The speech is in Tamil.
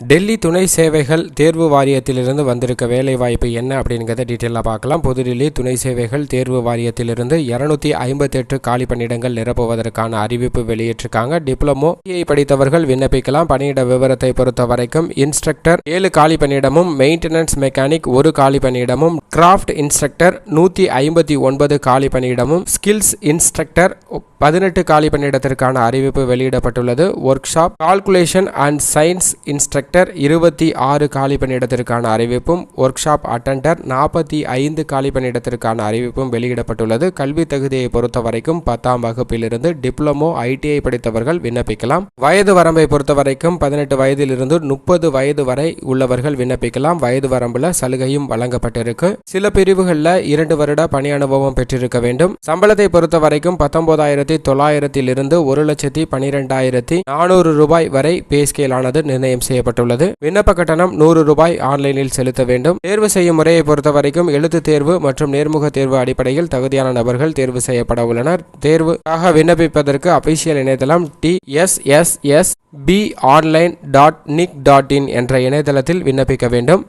டெல்லி துணை சேவைகள் தேர்வு வாரியத்திலிருந்து வந்திருக்க வேலைவாய்ப்பு என்ன அப்படிங்கிறத டீட்டெயிலாக பார்க்கலாம். புதுடில்லி துணை சேவைகள் தேர்வு வாரியத்திலிருந்து 258 காலி பணியிடங்கள் நிரப்புவதற்கான அறிவிப்பு வெளியிட்டிருக்காங்க. டிப்ளமோ படித்தவர்கள் விண்ணப்பிக்கலாம். பணியிட விவரத்தை பொறுத்த வரைக்கும் இன்ஸ்ட்ரக்டர் 7 காலி பணியிடமும், மெயின்டெனன்ஸ் மெக்கானிக் 1 காலி பணியிடமும், கிராஃப்ட் இன்ஸ்ட்ரக்டர் 159 காலி பணியிடமும், ஸ்கில்ஸ் இன்ஸ்ட்ரக்டர் 18 காலி பணியிடத்திற்கான அறிவிப்பு வெளியிடப்பட்டுள்ளது. Work shop calculation and science instructor 26 காலி பணியிடத்திற்கான அறிவிப்பும், ஒர்க் ஷாப் அட்டெண்டர் 45 காலி பணியிடத்திற்கான அறிவிப்பும் வெளியிடப்பட்டுள்ளது. கல்வி தகுதியை பொறுத்த வரைக்கும் 10ஆம் வகுப்பிலிருந்து டிப்ளமோ ITI படித்தவர்கள் விண்ணப்பிக்கலாம். வயது வரம்பை பொறுத்த வரைக்கும் 18 வயதிலிருந்து 30 வயது வரை உள்ளவர்கள் விண்ணப்பிக்கலாம். வயது வரம்புல சலுகையும் வழங்கப்பட்டிருக்கு. சில பிரிவுகளில் 2 வருட பணி அனுபவம் பெற்றிருக்க வேண்டும். சம்பளத்தை பொறுத்த வரைக்கும் 19,900 1,12,400 ரூபாய் வரை பே ஸ்கேல் ஆனது நிர்ணயம் செய்யப்பட்டுள்ளது. விண்ணப்ப கட்டணம் ₹100 ஆன்லைனில் செலுத்த வேண்டும். தேர்வு செய்யும் முறையை பொறுத்த வரைக்கும் எழுத்து தேர்வு மற்றும் நேர்முக தேர்வு அடிப்படையில் தகுதியான நபர்கள் தேர்வு செய்யப்பட உள்ளனர். தேர்வுக்காக விண்ணப்பிப்பதற்கு அபிஷியல் இணையதளம் tssbonline.nic.in என்ற இணையதளத்தில் விண்ணப்பிக்க வேண்டும்.